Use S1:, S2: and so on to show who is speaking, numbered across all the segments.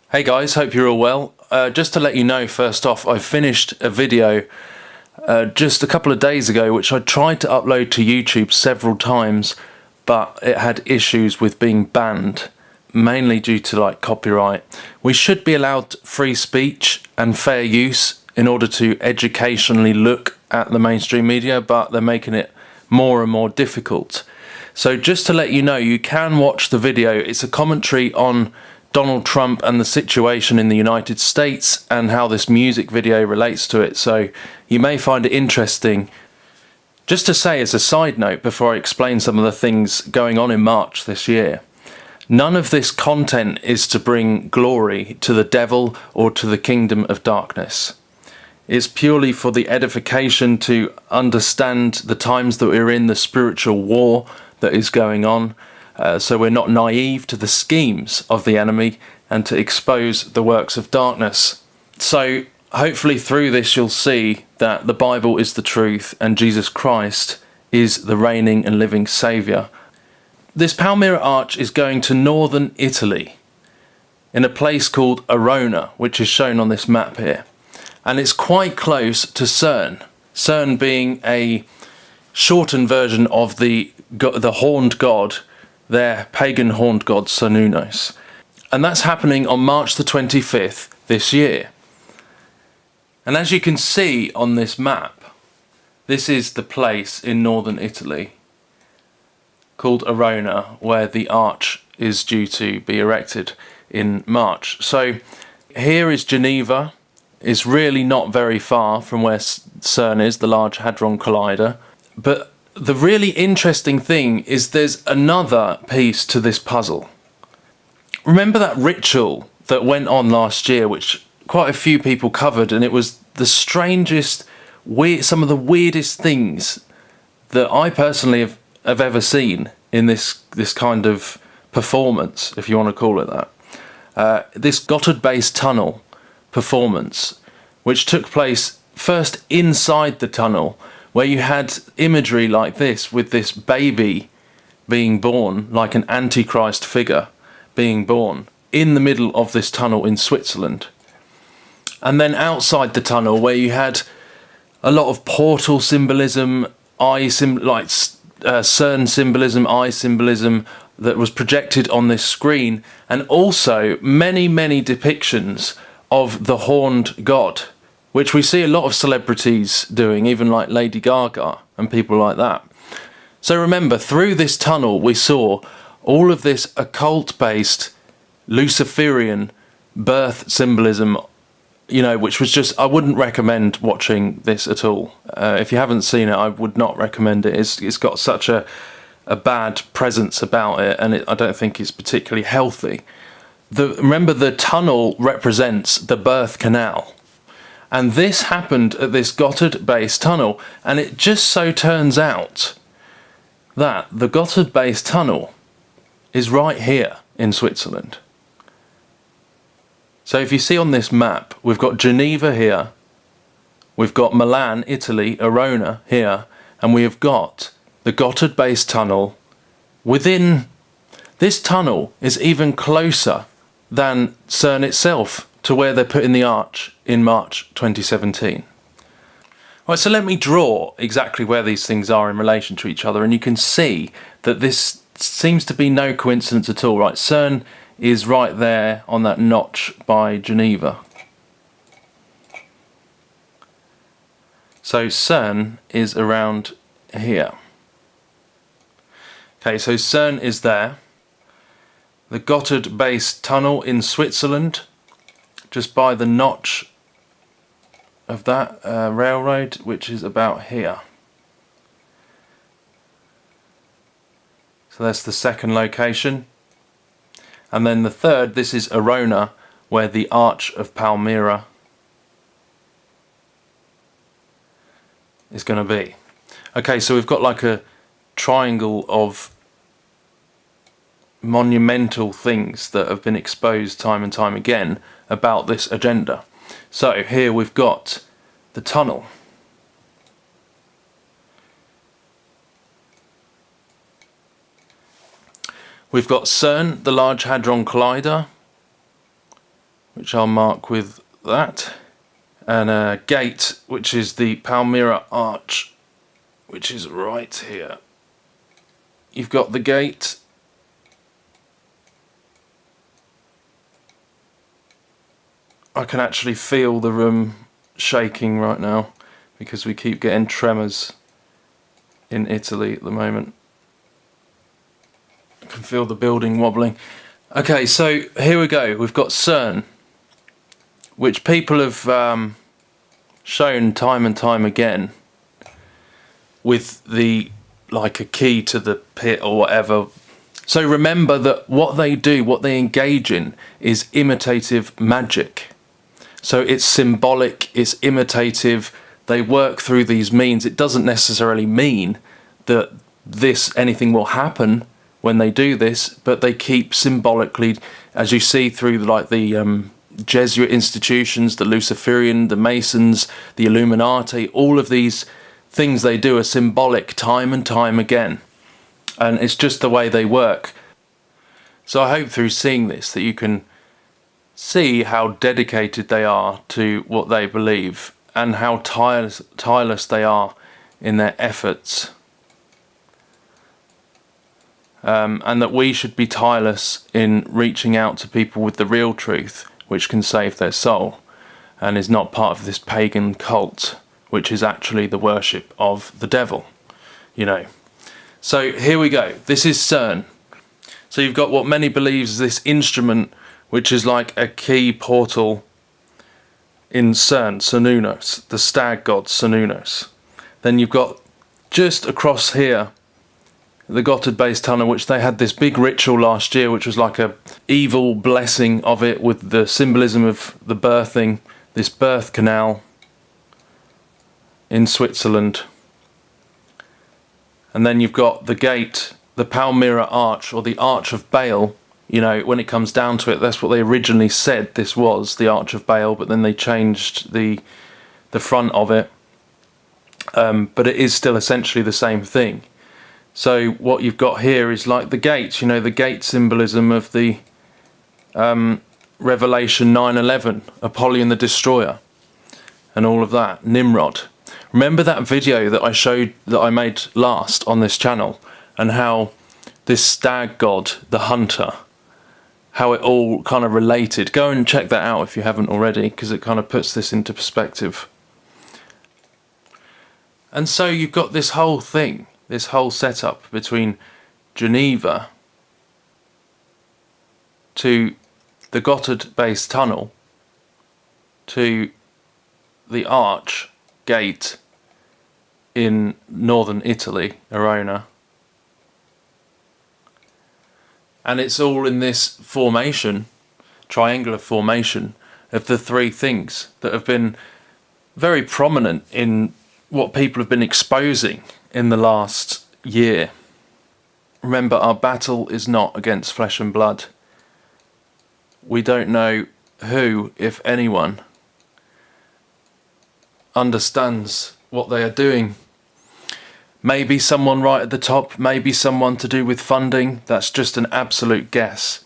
S1: Hey guys, hope you're all well. Just to let you know, first off, I finished a video just a couple of days ago which I tried to upload to YouTube several times, but it had issues with being banned, mainly due to copyright. We should be allowed free speech and fair use in order to educationally look at the mainstream media, but they're making it more and more difficult. So just to let you know, you can watch the video. It's a commentary on Donald Trump and the situation in the United States and how this music video relates to it, so you may find it interesting. Just to say as a side note before I explain some of the things going on in March this year, none of this content is to bring glory to the devil or to the kingdom of darkness. It's purely for the edification to understand the times that we're in, the spiritual war that is going on, so we're not naive to the schemes of the enemy and to expose the works of darkness. So hopefully through this you'll see that the Bible is the truth and Jesus Christ is the reigning and living Saviour. This Palmyra Arch is going to northern Italy in a place called Arona, which is shown on this map here. And it's quite close to CERN. CERN being a shortened version of the horned god, their pagan horned god Cernunnos. And that's happening on March the 25th this year. And as you can see on this map, this is the place in northern Italy called Arona where the arch is due to be erected in March. So here is Geneva. It's really not very far from where CERN is, the Large Hadron Collider. But the really interesting thing is there's another piece to this puzzle. Remember that ritual that went on last year, which quite a few people covered, and it was the strangest, some of the weirdest things that I personally have ever seen in this kind of performance, if you want to call it that. This Gotthard-based tunnel performance, which took place first inside the tunnel, where you had imagery like this, with this baby being born, like an Antichrist figure being born, in the middle of this tunnel in Switzerland. And then outside the tunnel, where you had a lot of portal symbolism, CERN symbolism, eye symbolism that was projected on this screen, and also many, many depictions of the horned god, which we see a lot of celebrities doing, even like Lady Gaga and people like that. So remember, through this tunnel we saw all of this occult-based Luciferian birth symbolism, which was just, I wouldn't recommend watching this at all. If you haven't seen it, I would not recommend it. It's got such a bad presence about it, and I don't think it's particularly healthy. Remember, the tunnel represents the birth canal. And this happened at this Gotthard-based tunnel, and it just so turns out that the Gotthard-based tunnel is right here in Switzerland. So if you see on this map, we've got Geneva here, we've got Milan, Italy, Arona here, and we have got the Gotthard-based tunnel. Within this tunnel is even closer than CERN itself, to where they're putting the arch in March 2017. Right, so let me draw exactly where these things are in relation to each other, and you can see that this seems to be no coincidence at all. Right, CERN is right there on that notch by Geneva. So CERN is around here. Okay, so CERN is there. The Gotthard-based tunnel in Switzerland, just by the notch of that railroad, which is about here. So that's the second location. And then the third, this is Arona, where the Arch of Palmyra is going to be. Okay, so we've got like a triangle of monumental things that have been exposed time and time again about this agenda. So here we've got the tunnel. We've got CERN, the Large Hadron Collider. which I'll mark with that, and a gate, which is the Palmyra Arch, which is right here. You've got the gate, I can actually feel the room shaking right now because we keep getting tremors in Italy at the moment. I can feel the building wobbling. Okay, so here we go. We've got CERN, which people have shown time and time again with the, like, a key to the pit or whatever. So remember that what they do, what they engage in, is imitative magic. So it's symbolic, it's imitative, they work through these means. It doesn't necessarily mean that anything will happen when they do this, but they keep symbolically, as you see through like the Jesuit institutions, the Luciferian, the Masons, the Illuminati, all of these things they do are symbolic time and time again. And it's just the way they work. So I hope through seeing this that you can see how dedicated they are to what they believe and how tireless they are in their efforts. And that we should be tireless in reaching out to people with the real truth, which can save their soul, and is not part of this pagan cult, which is actually the worship of the devil, you know. So here we go. This is CERN. So you've got what many believe is this instrument, which is like a key portal in CERN, Cernunnos, the stag god Cernunnos. Then you've got just across here the Gotthard Base Tunnel, which they had this big ritual last year, which was like a evil blessing of it with the symbolism of the birthing, this birth canal in Switzerland. And then you've got the gate, the Palmyra Arch, or the Arch of Baal. You know, when it comes down to it, that's what they originally said this was, the Arch of Baal, but then they changed the front of it. But it is still essentially the same thing. So what you've got here is like the gates, you know, the gate symbolism of the Revelation 9:11, Apollyon the Destroyer, and all of that, Nimrod. Remember that video that I made last on this channel, and how this stag god, the hunter, how it all kind of related. Go and check that out if you haven't already, because it kind of puts this into perspective. And so you've got this whole thing, this whole setup between Geneva to the Gotthard Base Tunnel to the Arch Gate in northern Italy, Arona. And it's all in this formation, triangular formation, of the three things that have been very prominent in what people have been exposing in the last year. Remember, our battle is not against flesh and blood. We don't know who, if anyone, understands what they are doing. Maybe someone right at the top, maybe someone to do with funding. That's just an absolute guess.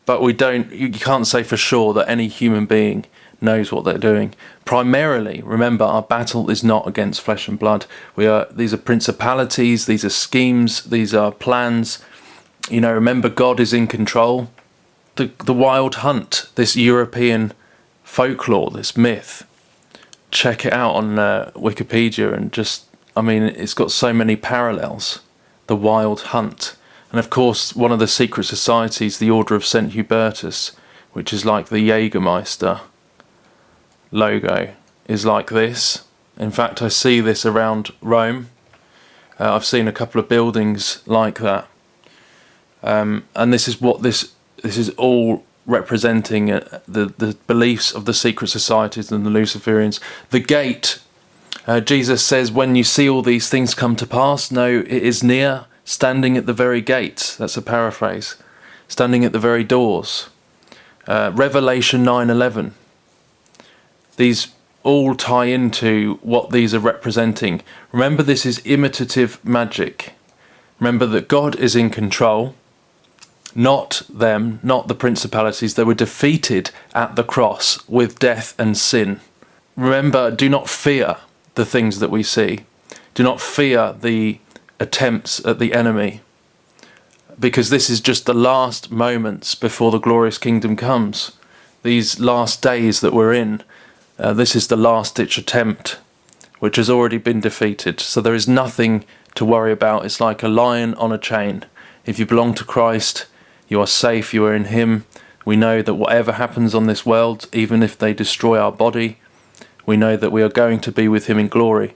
S1: But you can't say for sure that any human being knows what they're doing. Primarily, remember, our battle is not against flesh and blood. These are principalities, these are schemes, these are plans. You know, remember, God is in control. The wild hunt, this European folklore, this myth. Check it out on Wikipedia and just, I mean, it's got so many parallels. The wild hunt. And of course, one of the secret societies, the Order of St. Hubertus, which is like the Jägermeister logo, is like this. In fact, I see this around Rome. I've seen a couple of buildings like that. And this is what this is all representing, the beliefs of the secret societies and the Luciferians. The gate, Jesus says, when you see all these things come to pass, know it is near, standing at the very gates. That's a paraphrase. Standing at the very doors. Revelation 9:11. These all tie into what these are representing. Remember, this is imitative magic. Remember that God is in control. not them, not the principalities. They were defeated at the cross with death and sin. Remember, do not fear the things that we see. Do not fear the attempts at the enemy, because this is just the last moments before the glorious kingdom comes. These last days that we're in, this is the last-ditch attempt, which has already been defeated. So there is nothing to worry about. It's like a lion on a chain. If you belong to Christ, you are safe, you are in him. We know that whatever happens on this world, even if they destroy our body, we know that we are going to be with him in glory.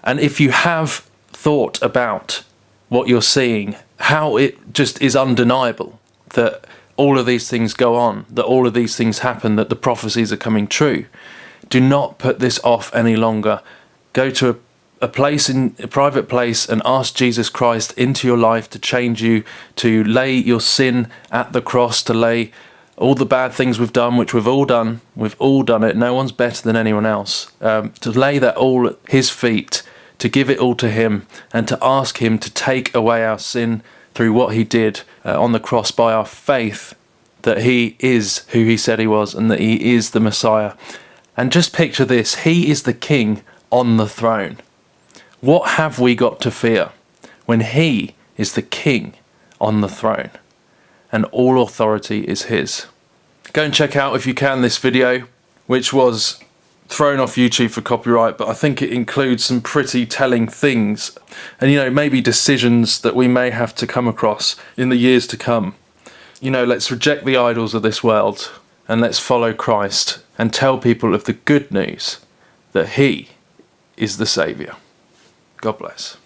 S1: And if you have thought about what you're seeing, how it just is undeniable that all of these things go on, that all of these things happen, that the prophecies are coming true, do not put this off any longer. Go to a private place and ask Jesus Christ into your life to change you, to lay your sin at the cross, to lay all the bad things we've done, which we've all done it, no one's better than anyone else, to lay that all at his feet, to give it all to him, and to ask him to take away our sin through what he did on the cross, by our faith that he is who he said he was and that he is the Messiah. And just picture this, he is the king on the throne. What have we got to fear when he is the king on the throne and all authority is his? Go and check out, if you can, this video, which was thrown off YouTube for copyright, but I think it includes some pretty telling things, and maybe decisions that we may have to come across in the years to come. Let's reject the idols of this world and let's follow Christ and tell people of the good news that he is the Saviour. God bless.